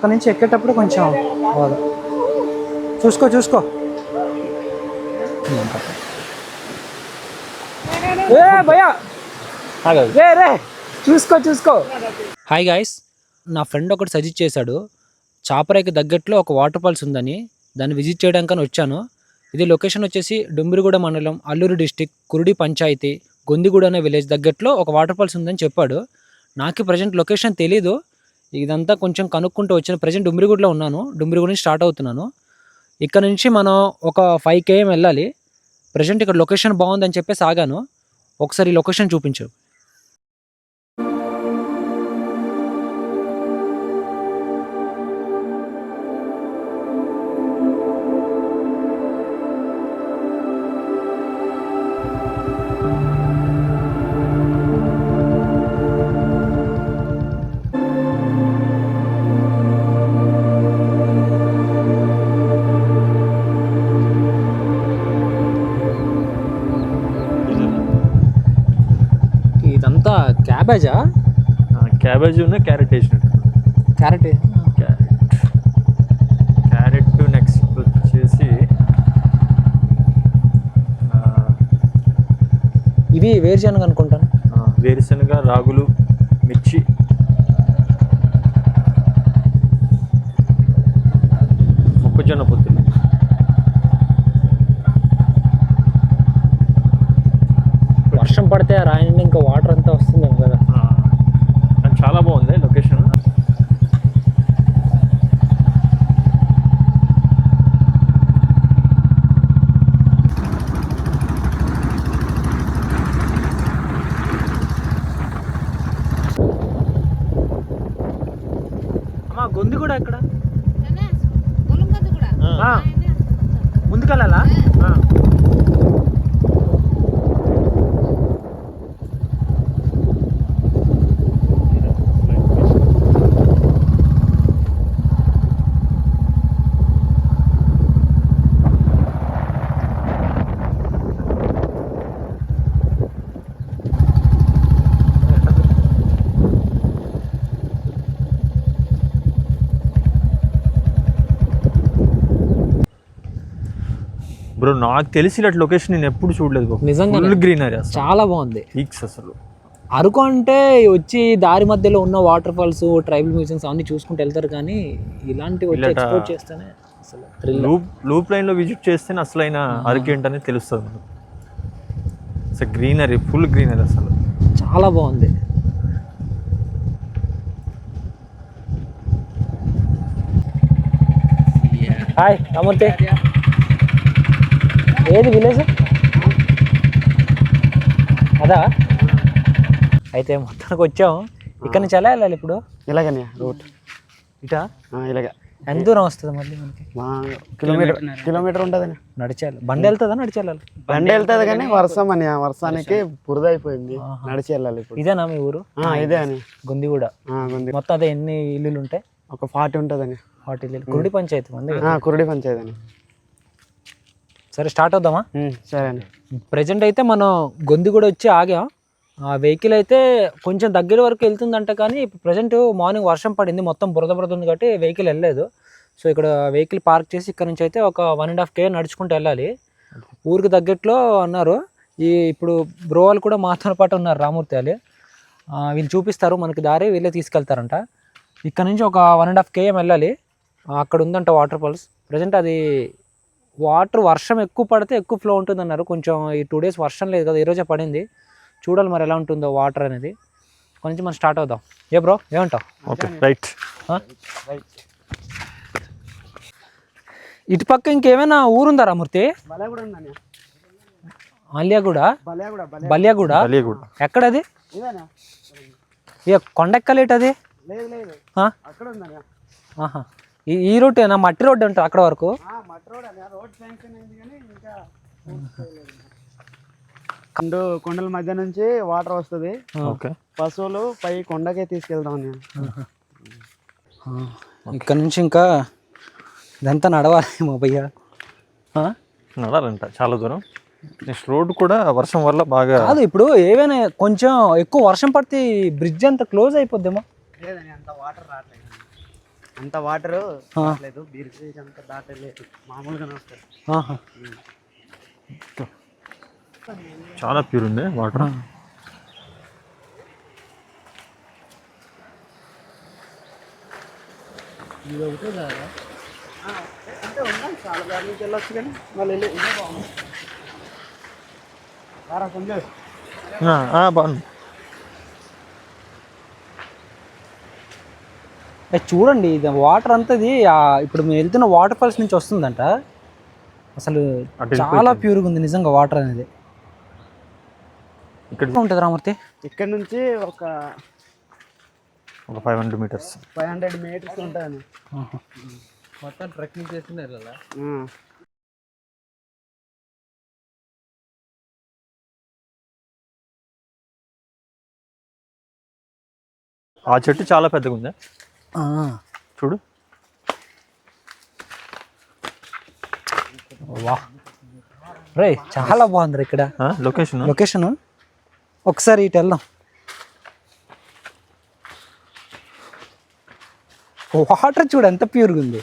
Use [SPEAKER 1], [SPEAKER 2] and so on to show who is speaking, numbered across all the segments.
[SPEAKER 1] అక్కడ నుంచి ఎక్కేటప్పుడు కొంచెం చూసుకో భయ్యా రే చూసుకో. హాయ్ గాయ్స్, నా ఫ్రెండ్ ఒకటి సజెస్ట్ చేశాడు. చాపరాయికి దగ్గరలో ఒక వాటర్ ఫాల్స్ ఉందని, దాన్ని విజిట్ చేయడానికని వచ్చాను. ఇది లొకేషన్ వచ్చేసి డుంబిరిగూడ మండలం, అల్లూరు డిస్టిక్, కురుడి పంచాయతీ, గొందిగూడ అనే విలేజ్ దగ్గరలో ఒక వాటర్ ఫాల్స్ ఉందని చెప్పాడు. నాకు ప్రజెంట్ లొకేషన్ తెలీదు. ఇదంతా కొంచెం కనుక్కుంటూ వచ్చిన. ప్రజెంట్ డుంబిరిగూడలో ఉన్నాను. డుంబిరిగూడ నుంచి స్టార్ట్ అవుతున్నాను. ఇక్కడ నుంచి మనం ఒక 5 km వెళ్ళాలి. ప్రజెంట్ ఇక్కడ లొకేషన్ బాగుందని చెప్పేసి ఆగాను. ఒకసారి లొకేషన్ చూపించు. ఇదంతా క్యాబేజా?
[SPEAKER 2] క్యాబేజ్ ఉన్న క్యారెట్ వేసినట్టు.
[SPEAKER 1] క్యారెట్
[SPEAKER 2] నెక్స్ట్ వచ్చేసి
[SPEAKER 1] ఇవి వేరుశనగ అనుకుంటాను.
[SPEAKER 2] వేరుశనగ, రాగులు, మిర్చి, మొక్కజొన్న పొత్తులు.
[SPEAKER 1] వర్షం పడితే రాయండి, ఇంకా వాటర్ అంతా వస్తుంది కదా.
[SPEAKER 2] చాలా బాగుంది లొకేషన్.
[SPEAKER 1] అమ్మా గొందిగూడ ఎక్కడ? ముందుకెళ్ళాలా?
[SPEAKER 2] బ్రో, నాకు తెలిసినట్టు లొకేషన్ నేను ఎప్పుడు చూడలేదు.
[SPEAKER 1] నిజంగా
[SPEAKER 2] గ్రీనరీ
[SPEAKER 1] చాలా బాగుంది.
[SPEAKER 2] అసలు
[SPEAKER 1] అరకు అంటే వచ్చి దారి మధ్యలో ఉన్న వాటర్ ఫాల్స్, ట్రైబల్ మ్యూజియంస్ అన్ని చూసుకుంటూ వెళ్తారు, కానీ ఇలాంటివి వచ్చి ఎక్స్ప్లోర్ చేస్తేనే అసలు
[SPEAKER 2] లూప్ లైన్లో విజిట్ చేస్తేనే అసలైన అరకు ఏంటనేది తెలుస్తుంది మనకు. అసలు గ్రీనరీ, ఫుల్ గ్రీనరీ, అసలు
[SPEAKER 1] చాలా బాగుంది. హాయ్ నమస్తే. ఏది విలేజ్ అదా? అయితే మొత్తానికి వచ్చాం. ఇక్కడ నుంచి ఎలా వెళ్ళాలి ఇప్పుడు?
[SPEAKER 3] ఇలాగనే రూట్
[SPEAKER 1] ఇటా?
[SPEAKER 3] ఇలాగ.
[SPEAKER 1] ఎంత దూరం వస్తుంది మళ్ళీ మనకి?
[SPEAKER 3] కిలోమీటర్ ఉంటుందని.
[SPEAKER 1] నడిచేయాలి? బండి వెళ్తుందా నడిచి వెళ్ళాలి?
[SPEAKER 3] బండి వెళ్తుంది కానీ వర్షానికి బురద అయిపోయింది, నడిచి వెళ్ళాలి ఇప్పుడు.
[SPEAKER 1] ఇదేనా మీ ఊరు?
[SPEAKER 3] ఇదే అని
[SPEAKER 1] గొందిగూడ. మొత్తం అదే ఎన్ని ఇల్లులు ఉంటాయి?
[SPEAKER 3] ఒక 40 ఉంటుందని.
[SPEAKER 1] 40 ఇల్లు. కురుడి పంచాయతీ మంది?
[SPEAKER 3] కురుడి పంచాయతీ అని.
[SPEAKER 1] సరే స్టార్ట్ అవుదామా?
[SPEAKER 3] సరే అండి.
[SPEAKER 1] ప్రజెంట్ అయితే మనం గొందిగూడ వచ్చి ఆగాం. ఆ వెహికల్ అయితే కొంచెం దగ్గర వరకు వెళ్తుందంట, కానీ ఇప్పుడు ప్రజెంట్ మార్నింగ్ వర్షం పడింది, మొత్తం బురద ఉంది కాబట్టి వెహికల్ వెళ్ళలేదు. సో ఇక్కడ వెహికల్ పార్క్ చేసి ఇక్కడ నుంచి అయితే ఒక 1.5 km నడుచుకుంటూ వెళ్ళాలి. ఊరికి దగ్గరలో అన్నారు. ఇప్పుడు బ్రో వాళ్ళు కూడా మాతో పాటు ఉన్నారు, రామూర్తి వాళ్ళు. వీళ్ళు చూపిస్తారు మనకి దారి, వీళ్ళే తీసుకెళ్తారంట. ఇక్కడ నుంచి ఒక 1.5 km వెళ్ళాలి. అక్కడ ఉందంట వాటర్ ఫాల్స్. ప్రజెంట్ అది వాటర్ వర్షం ఎక్కువ పడితే ఎక్కువ ఫ్లో ఉంటుంది అన్నారు. కొంచెం ఈ 2 days వర్షం లేదు కదా, ఈరోజే పడింది. చూడాలి మరి ఎలా ఉంటుందో వాటర్ అనేది. కొంచెం మనం స్టార్ట్ అవుదాం. ఏ బ్రో ఏమంటావు?
[SPEAKER 2] Okay right.
[SPEAKER 1] ఇటు పక్క ఇంకేమైనా ఊరుందా రామూర్తి? బల్యాగూడ ఎక్కడది? ఇక కొండెక్కలేటది? ఈ రూట్ ఏనా? మట్టి రోడ్డు ఉంటుంది అక్కడ వరకు.
[SPEAKER 3] కొండల మధ్య నుంచి వాటర్ వస్తుంది. పశువులు పై కొండకే తీసుకెళ్తాం.
[SPEAKER 1] ఇక్కడ నుంచి ఇంకా ఇదంతా నడవాలేమో భయ్యా.
[SPEAKER 2] నడాలంట చాలా దూరం. నెక్స్ట్ రోడ్ కూడా వర్షం వల్ల బాగా
[SPEAKER 1] కాదు. ఇప్పుడు ఏవైనా కొంచెం ఎక్కువ వర్షం పడితే బ్రిడ్జ్ అంతా క్లోజ్ అయిపోద్దేమో.
[SPEAKER 3] అంత వాటర్ లేదు, బీర్ అంత దాటలేదు, మామూలుగానే వస్తుంది.
[SPEAKER 2] చాలా ప్యూర్ ఉంది వాటర్.
[SPEAKER 1] ఇది ఒకటే కదా
[SPEAKER 3] అంటే ఉన్నాం చాలా దారి నుంచి వెళ్ళొచ్చు, కానీ మళ్ళీ ఇదే బాగుంది.
[SPEAKER 2] బాగుంది.
[SPEAKER 1] చూడండి ఇది వాటర్ అంతది ఇప్పుడు మేము వెళ్తున్న వాటర్ ఫాల్స్ నుంచి వస్తుందంట. అసలు చాలా ప్యూర్గా ఉంది నిజంగా వాటర్ అనేది. ఇక్కడ ఉంటుంది రామూర్తి,
[SPEAKER 3] ఇక్కడ నుంచి ఒక
[SPEAKER 2] 500 మీటర్స్
[SPEAKER 3] ఉంటాయని
[SPEAKER 1] మొత్తం ట్రెక్కింగ్ చేస్తున్నారు కదా.
[SPEAKER 2] ఆ చెట్టు చాలా పెద్దగా ఉంది చూడు.
[SPEAKER 1] వా రే చాలా బాగుంది ఇక్కడ లొకేషన్. ఒకసారి ఇటు వెళ్దాం. వాటర్ చూడు ఎంత ప్యూర్గా ఉంది.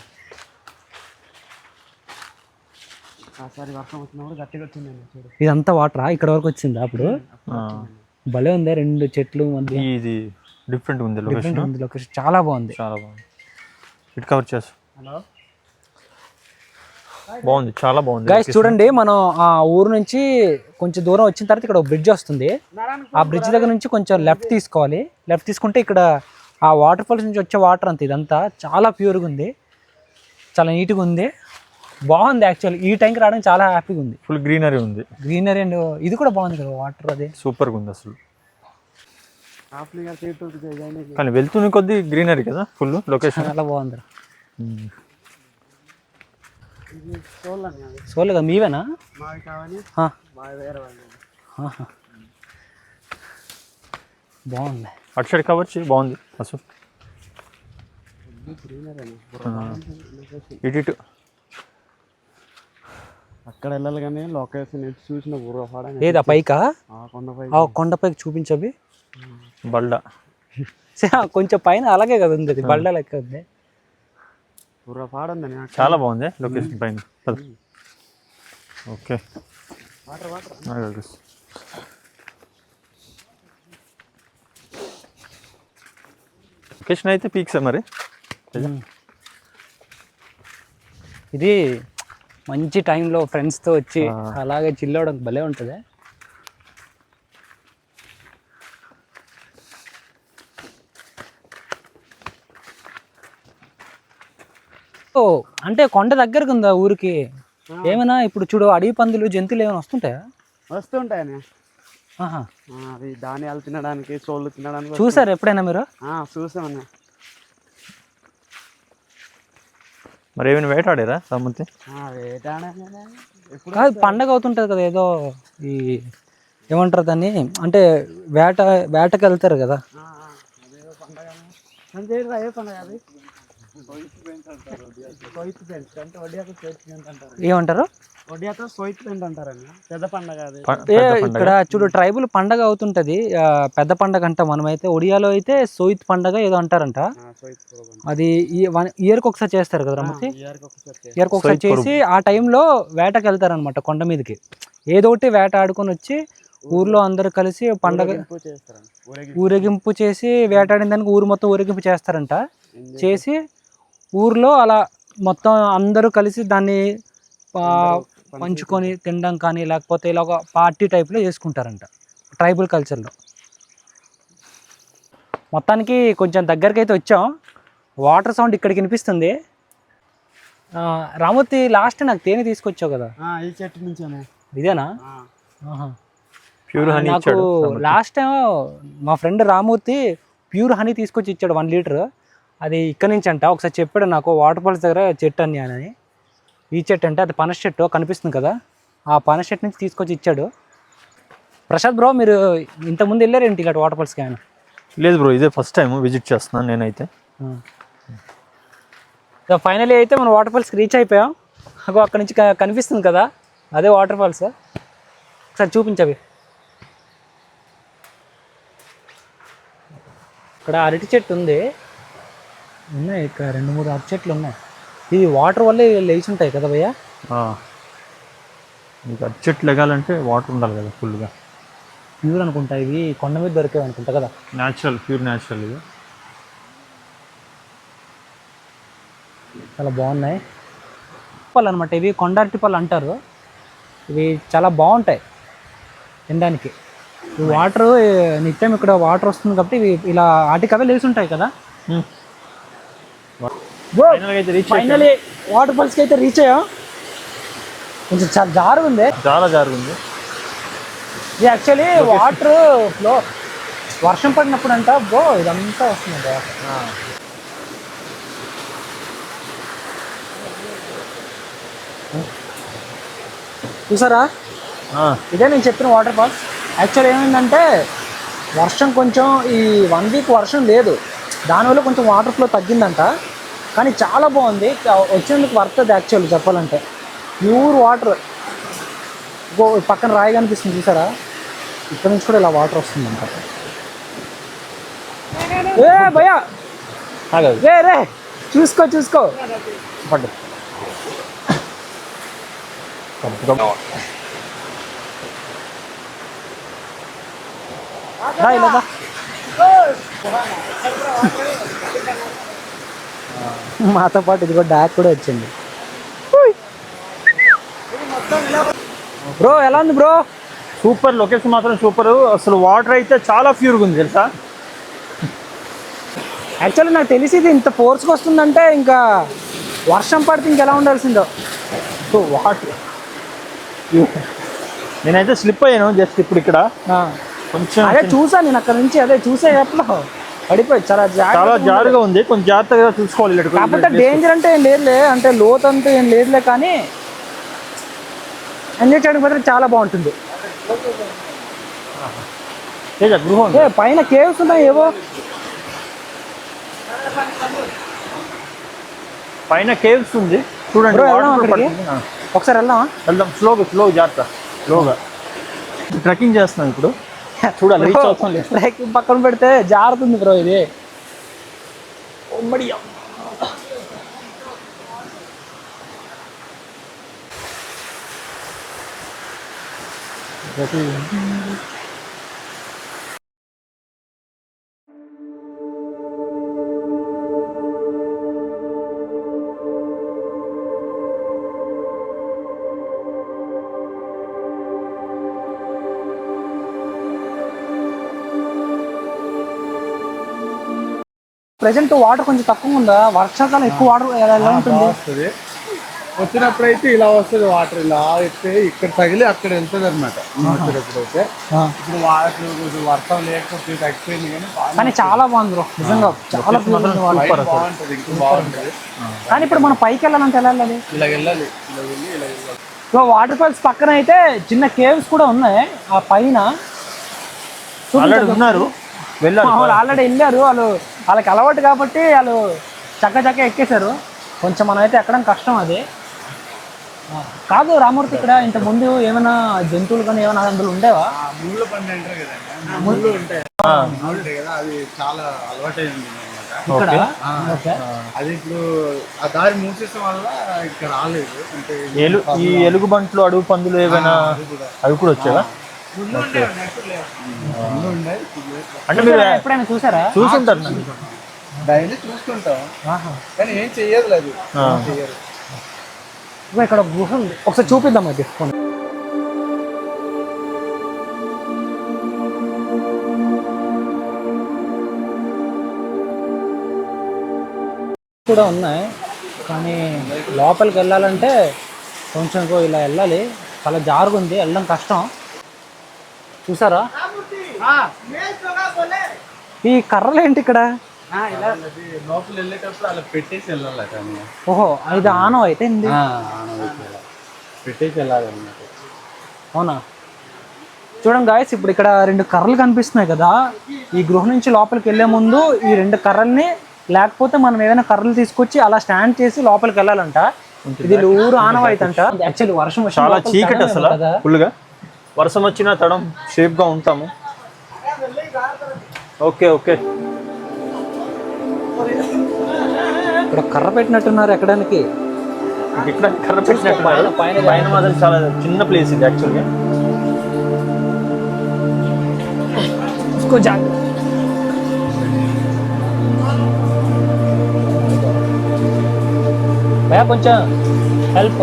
[SPEAKER 3] వర్షం వచ్చినప్పుడు గట్టిగా వచ్చింది చూడు.
[SPEAKER 1] ఇదంతా వాటరా ఇక్కడ వరకు వచ్చిందా? అప్పుడు భలే ఉంది, 2 చెట్లు మధ్య.
[SPEAKER 2] ఇది డిఫరెంట్ ఉంది
[SPEAKER 1] లొకేషన్ చాలా బాగుంది.
[SPEAKER 2] ఇటు కవర్ చేసు. బాగుంది, చాలా బాగుంది.
[SPEAKER 1] గైస్ చూడండి, మనం ఆ ఊరు నుంచి కొంచెం దూరం వచ్చిన తర్వాత ఇక్కడ ఒక బ్రిడ్జ్ వస్తుంది. ఆ బ్రిడ్జ్ దగ్గర నుంచి కొంచెం లెఫ్ట్ తీసుకోవాలి. లెఫ్ట్ తీసుకుంటే ఇక్కడ ఆ వాటర్ ఫాల్స్ నుంచి వచ్చే వాటర్ అంత ఇదంతా చాలా ప్యూర్గా ఉంది, చాలా నీట్గా ఉంది, బాగుంది. యాక్చువల్లీ ఈ టైంకి రావడం చాలా హ్యాపీగా ఉంది.
[SPEAKER 2] ఫుల్ గ్రీనరీ ఉంది.
[SPEAKER 1] గ్రీనరీ అండ్ ఇది కూడా బాగుంది కదా వాటర్, అదే
[SPEAKER 2] సూపర్గా ఉంది అసలు. కానీ వెళ్తున్న కొద్ది గ్రీనరీ కదా, ఫుల్ లొకేషన్
[SPEAKER 1] చాలా బాగుంది. సోల్ కదా మీవేనా? బాగుంది.
[SPEAKER 2] అటు సైడ్ కవర్ చేయి, బాగుంది అసలు. ఇటు
[SPEAKER 3] అక్కడ వెళ్ళాలి కానీ లొకేషన్ చూసిన
[SPEAKER 1] లేదా పైకా? కొండపైకి చూపించవి.
[SPEAKER 2] బల్డ
[SPEAKER 1] కొంచెం పైన అలాగే కదా ఉంది, అది బల్డ లెక్క ఉంది.
[SPEAKER 2] చాలా బాగుంది లొకేషన్ పైన. ఓకే లొకేషన్ అయితే పీక్స్ మరి.
[SPEAKER 1] ఇది మంచి టైంలో ఫ్రెండ్స్తో వచ్చి అలాగే చిల్ అవ్వడానికి భలే ఉంటుంది. అంటే కొండ దగ్గరకు ఉందా ఊరికి? ఏమైనా ఇప్పుడు చూడు అడవి పందులు జంతువులు ఏమైనా వస్తుంటాయా?
[SPEAKER 3] వస్తుంటాయని అవి ధాన్యాలు తినడానికి, సోళ్ళు తినడానికి.
[SPEAKER 1] చూసారు ఎప్పుడైనా మీరు?
[SPEAKER 3] చూసామన్నా.
[SPEAKER 2] మరి ఏమైనా వేటాడారా సముద్రం?
[SPEAKER 1] కాదు, పండగ అవుతుంటుంది కదా ఏదో, ఈ ఏమంటారు దాన్ని, అంటే వేటకి వెళ్తారు కదా. ఏమంటారు? ఇక్కడ చూడు ట్రైబల్ పండగ అవుతుంటది, పెద్ద పండగ అంట. మనమైతే ఒడియాలో అయితే సోయిత్ పండగ ఏదో అంటారంట. అది ఇయర్కి ఒకసారి చేస్తారు కదా రమ్మతి, ఇయర్కి ఒకసారి చేసి ఆ టైంలో వేటకి వెళ్తారనమాట కొండ మీదకి. ఏదో ఒకటి వేట ఆడుకొని వచ్చి ఊర్లో అందరు కలిసి పండగ ఊరేగింపు చేసి, వేటాడిన దానికి ఊరు మొత్తం ఊరేగింపు చేస్తారంట. చేసి ఊర్లో అలా మొత్తం అందరూ కలిసి దాన్ని పంచుకొని తినడం కానీ, లేకపోతే ఇలా ఒక పార్టీ టైప్లో చేసుకుంటారంట ట్రైబల్ కల్చర్లో. మొత్తానికి కొంచెం దగ్గరికి అయితే వచ్చాం. వాటర్ సౌండ్ ఇక్కడికి వినిపిస్తుంది. రామూర్తి లాస్ట్ నాకు తేనె తీసుకొచ్చావు కదా,
[SPEAKER 3] ఈ చెట్టు నుంచి
[SPEAKER 1] ఇదేనా?
[SPEAKER 2] ప్యూర్ హనీ
[SPEAKER 1] నాకు లాస్ట్ టైం మా ఫ్రెండ్ రామూర్తి ప్యూర్ హనీ తీసుకొచ్చి ఇచ్చాడు 1 లీటర్. అది ఇక్కడ నుంచి అంట. ఒకసారి చెప్పాడు నాకు, వాటర్ ఫాల్స్ దగ్గర చెట్టు అని. ఈ చెట్టు అంటే అది పనస చెట్టు కనిపిస్తుంది కదా, ఆ పనస చెట్టు నుంచి తీసుకొచ్చి ఇచ్చాడు. ప్రసాద్ బ్రో, మీరు ఇంతకుముందు వెళ్ళారేంటి ఇలాంటి వాటర్ ఫాల్స్కి? ఆయన
[SPEAKER 2] లేదు బ్రో, ఇదే ఫస్ట్ టైం విజిట్ చేస్తున్నాను నేనైతే.
[SPEAKER 1] ఫైనలీ అయితే మనం వాటర్ ఫాల్స్కి రీచ్ అయిపోయాం. అక్కడ నుంచి కనిపిస్తుంది కదా, అదే వాటర్ ఫాల్స్. ఒకసారి చూపించవి. ఇక్కడ అరటి చెట్టు ఉంది, ఉన్నాయి ఇక్కడ 2-3 అరటి చెట్లు ఉన్నాయి. ఇది వాటర్ వల్లే లేచి ఉంటాయి కదా భయ్యా.
[SPEAKER 2] మీకు అరటి చెట్లు ఎగాలంటే వాటర్ ఉండాలి కదా ఫుల్గా.
[SPEAKER 1] ప్యూర్ అనుకుంటా, ఇవి కొండ మీద దొరికేవి అనుకుంటా కదా.
[SPEAKER 2] న్యాచురల్, ప్యూర్ న్యాచురల్ ఇది.
[SPEAKER 1] చాలా బాగున్నాయి పళ్ళు అనమాట. ఇవి కొండారటి పళ్ళు అంటారు. ఇవి చాలా బాగుంటాయి తినడానికి. ఈ వాటర్ నిత్యం ఇక్కడ వాటర్ వస్తుంది కాబట్టి ఇవి ఇలా ఆటికవే లేచి ఉంటాయి కదా. ఫైనలీ వాటర్ ఫాల్స్కి అయితే రీచ్ అయ్యాం. కొంచెం చాలా జారుగుంది,
[SPEAKER 2] చాలా జారుగుంది.
[SPEAKER 1] ఇది యాక్చువల్లీ వాటర్ ఫ్లో వర్షం పడినప్పుడు అంట బ్రో ఇదంతా వస్తుంది. చూసారా, ఇదే నేను చెప్పిన వాటర్ ఫాల్స్. యాక్చువల్ ఏమైందంటే వర్షం కొంచెం ఈ 1 వీక్ వర్షం లేదు, దానివల్ల కొంచెం వాటర్ ఫ్లో తగ్గిందంట. కానీ చాలా బాగుంది, వచ్చేందుకు వర్తది యాక్చువల్లీ చెప్పాలంటే. Pure water. పక్కన రాయి కనిపిస్తుంది చూసారా, ఇక్కడ నుంచి కూడా ఇలా వాటర్ వస్తుందంట. ఏ భయ్యా రే రే చూసుకో పడ్డు. మాతో పాటు ఇది కూడా డాక్ కూడా వచ్చింది. బ్రో ఎలా ఉంది బ్రో?
[SPEAKER 2] సూపర్, లొకేషన్ మాత్రం సూపర్. అసలు వాటర్ అయితే చాలా ప్యూర్గా ఉంది తెలుసా.
[SPEAKER 1] యాక్చువల్లీ నాకు తెలిసి ఇది ఇంత ఫోర్స్గా వస్తుందంటే ఇంకా వర్షం పడితే ఇంకెలా ఉండాల్సిందో.
[SPEAKER 2] సో వాటర్ నేనైతే స్లిప్ అయ్యాను జస్ట్ ఇప్పుడు ఇక్కడ కొంచెం.
[SPEAKER 1] అదే చూసాను నేను అక్కడ నుంచి, అదే చూసే ఎట్లా పడిపోయి చాలా
[SPEAKER 2] జారుగా ఉంది. కొంచెం జాగ్రత్తగా చూసుకోవాలి.
[SPEAKER 1] కాకపోతే డేంజర్ అంటే ఏం లేదులే, అంటే లోతు అంటూ ఏం లేదులే, కానీ ఎంజాయ్ చేయడానికి మాత్రం చాలా బాగుంటుంది.
[SPEAKER 2] గృహం
[SPEAKER 1] పైన కేవ్స్ ఉన్నాయి ఏవో,
[SPEAKER 2] పైన కేవ్స్ ఉంది చూడండి.
[SPEAKER 1] ఒకసారి
[SPEAKER 2] వెళ్దాం స్లోగా జాగ్రత్త, స్లోగా. ట్రెక్కింగ్ చేస్తున్నాం ఇప్పుడు, చూడాలి.
[SPEAKER 1] ట్రెక్కింగ్ పక్కన పెడితే జారుతుంది బ్రో ఇది. ప్రెజెంట్ వాటర్ కొంచెం తక్కువ ఉందా? వర్షాకాలం ఎక్కువ వాటర్ ఎలా ఉంటుంది?
[SPEAKER 3] వచ్చినప్పుడు అయితే ఇలా వస్తుంది వాటర్, ఇలా అయితే ఇక్కడ తగిలి అక్కడ వెళ్తుంది అనమాట. వచ్చేటప్పుడైతే ఇప్పుడు వాటర్ వర్షం లేకపోతే తగ్గిపోయింది,
[SPEAKER 1] కానీ చాలా బాగుంది బ్రో నిజంగా, చాలా
[SPEAKER 3] బాగుంటుంది, ఇంకా బాగుంటుంది.
[SPEAKER 1] కానీ ఇప్పుడు మనం పైకి వెళ్ళాలంటే ఎలా వెళ్ళాలి?
[SPEAKER 3] ఇలా వెళ్ళాలి.
[SPEAKER 1] సో వాటర్ ఫాల్స్ పక్కన అయితే చిన్న కేవ్స్ కూడా ఉన్నాయి. ఆ పైన
[SPEAKER 2] ఉన్నారు,
[SPEAKER 1] ఆల్రెడీ వెళ్ళారు వాళ్ళు, వాళ్ళకి అలవాటు కాబట్టి వాళ్ళు చక్క ఎక్కేశారు. కొంచెం మనం అయితే ఎక్కడం కష్టం అది కాదు. రామూర్తి, ఇక్కడ ఇంత ముందు ఏమైనా జంతువులు కానీ ఏమైనా అందులో ఉండేవా?
[SPEAKER 3] ముళ్ళు పండు అంటారు కదండి, ముళ్ళు ఉంటాయి కదా, అది చాలా అలవాటైంది
[SPEAKER 1] ఇక్కడ.
[SPEAKER 3] అది ఇప్పుడు ఆ దారి మూసేసిన వల్ల ఇక్కడ రాలేదు. అంటే
[SPEAKER 2] ఈ ఎలుగుబంట్లు, అడుగు పందులు ఏమైనా అవి కూడా వచ్చావా?
[SPEAKER 1] అంటే మీరు ఎప్పుడైనా చూసారా?
[SPEAKER 2] చూసుంటారు,
[SPEAKER 3] డైలీ చూస్తుంటాం, కానీ ఏం చెయ్యదు లేదు.
[SPEAKER 1] ఇక్కడ గుహ ఉంది, ఒకసారి చూపిద్దాం. అది కూడా ఉన్నాయి, కానీ లోపలికి వెళ్ళాలంటే కొంచెం ఇలా వెళ్ళాలి, చాలా జారుగుంది, వెళ్ళడం కష్టం. చూసారా ఈ కర్రలు ఏంటి ఇక్కడ?
[SPEAKER 3] లోపల వెళ్ళేటప్పుడు అలా పెట్టేసి వెళ్ళాలి.
[SPEAKER 1] ఓహో, ఇది ఆనవ అయితే
[SPEAKER 3] పెట్టేసి వెళ్ళాలన్నమాట.
[SPEAKER 1] అవునా? చూడండి గాయస్, ఇప్పుడు ఇక్కడ 2 కర్రలు కనిపిస్తున్నాయి కదా. ఈ గృహ నుంచి లోపలికి వెళ్ళే ముందు ఈ 2 కర్రల్ని, లేకపోతే మనం ఏదైనా కర్రలు తీసుకొచ్చి అలా స్టాండ్ చేసి లోపలికి వెళ్ళాలంట. ఇది ఊరు ఆనవాయితీ అంట. యాక్చువల్లీ వర్షం వచ్చి
[SPEAKER 2] చాలా చీకటి అసలు ఫుల్గా. వర్షం వచ్చినా తడం షేప్గా ఉంటాము. ఓకే
[SPEAKER 1] ఇక్కడ కర్ర పెట్టినట్టున్నారు ఎక్కడానికి.
[SPEAKER 2] ఇక్కడ కర్ర పెట్టినట్టు పైన మాత్రం చాలా చిన్న ప్లేస్ ఇది యాక్చువల్గా.
[SPEAKER 1] భయ కొంచెం హెల్ప్.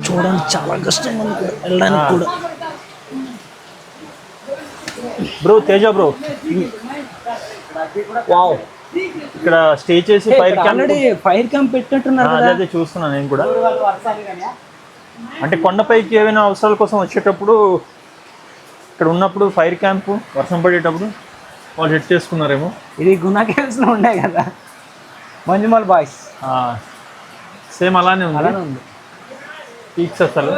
[SPEAKER 1] చూడండి చాలా కష్టంగా ఉంది కూడా వెళ్ళడానికి కూడా.
[SPEAKER 2] బ్రో తేజ బ్రో, వావ్, ఇక్కడ స్టే చేసి
[SPEAKER 1] ఫైర్ క్యాంప్ పెట్టినట్టున్నారు.
[SPEAKER 2] అదే చూస్తున్నాను నేను కూడా. అంటే కొండపైకి ఏమైనా అవసరాల కోసం వచ్చేటప్పుడు ఇక్కడ ఉన్నప్పుడు ఫైర్ క్యాంప్ వర్షం పడేటప్పుడు వాళ్ళు సెట్ చేసుకున్నారేమో.
[SPEAKER 1] ఇది గునా కేవ్స్ లో ఉండే కదా మంజుమల్ బాయ్స్,
[SPEAKER 2] సేమ్ అలానే ఉంది. పీక్స్ అసలు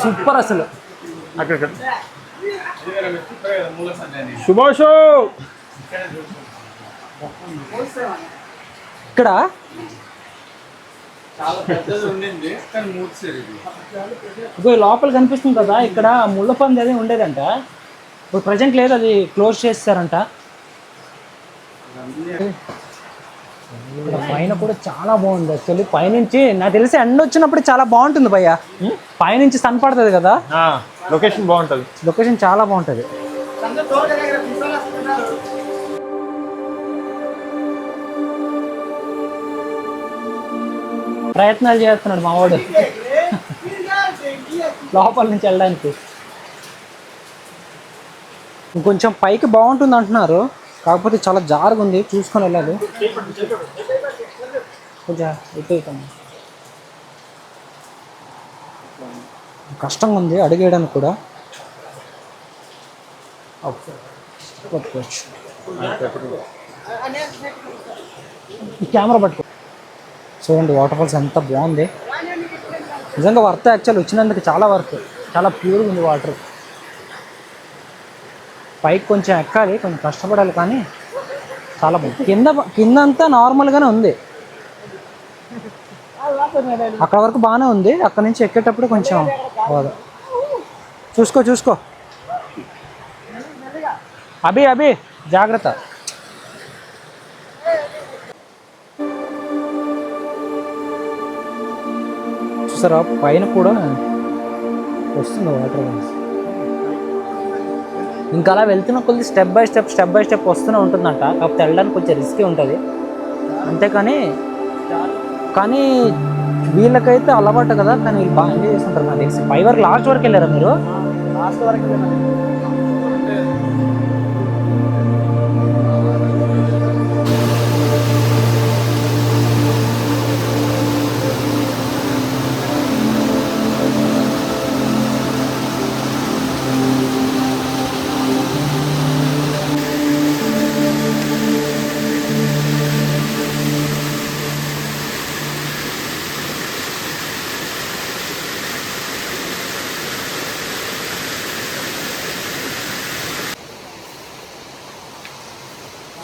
[SPEAKER 1] సూపర్ అసలు.
[SPEAKER 2] అక్కడ సుభాష్
[SPEAKER 1] ఇక్కడ లోపల కనిపిస్తుంది కదా, ఇక్కడ ముళ్ళ పంది అది ఉండేదంట, ఇప్పుడు ప్రజెంట్ లేదు, అది క్లోజ్ చేస్తారంట. ఇక్కడ పైన కూడా చాలా బాగుంది యాక్చువల్లీ. పైనుంచి నాకు తెలిసి ఎండ వచ్చినప్పుడు చాలా బాగుంటుంది భయ్య. పైనుంచి సన్ పడుతుంది కదా,
[SPEAKER 2] లొకేషన్ బాగుంటుంది.
[SPEAKER 1] లొకేషన్ చాలా బాగుంటుంది. ప్రయత్నాలు చేస్తున్నాడు మావాడు లోపల నుంచి వెళ్ళడానికి. ఇంకొంచెం పైకి బాగుంటుంది అంటున్నారు, కాకపోతే చాలా జారుగా ఉంది, చూసుకొని వెళ్ళాలి. కొంచెం కష్టంగా ఉంది అడిగేయడానికి కూడా. పట్టుకోవచ్చు, కెమెరా పట్టుకో. చూడండి వాటర్ ఫాల్స్ ఎంత బాగుంది నిజంగా. వర్త్ యాక్చువల్ వచ్చినందుకు చాలా వర్త్, చాలా ప్యూర్గా ఉంది వాటర్. పైకి కొంచెం ఎక్కాలి, కొంచెం కష్టపడాలి, కానీ చాలా బాగుంది. కింద అంతా నార్మల్గానే ఉంది, అక్కడ వరకు బాగానే ఉంది. అక్కడ నుంచి ఎక్కేటప్పుడు కొంచెం బాగా చూసుకో. అభి జాగ్రత్త. చూసారా పైన కూడా వస్తుంది వాటర్ ఫాల్స్. ఇంకా అలా వెళ్తున్న కొద్ది స్టెప్ బై స్టెప్ వస్తూనే ఉంటుందంట, కాకపోతే వెళ్ళడానికి కొంచెం రిస్కీ ఉంటుంది అంతేకాని. కానీ వీళ్ళకైతే అలవాటు కదా, కానీ వీళ్ళు బాగా ఎంజాయ్ చేస్తుంటారు నాకు తెలిసి. పై వరకు లాస్ట్ వరకు వెళ్ళారా మీరు? లాస్ట్ వరకు వెళ్ళారు.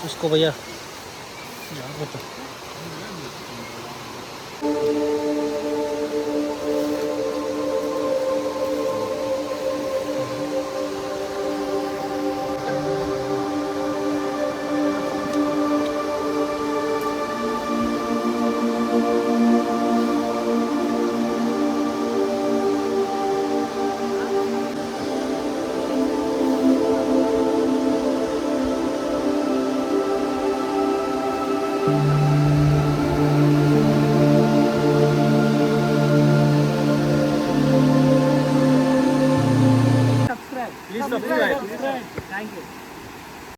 [SPEAKER 1] చూసుకో భయ్యా, జాగ్రత్త. Please subscribe. Thank you.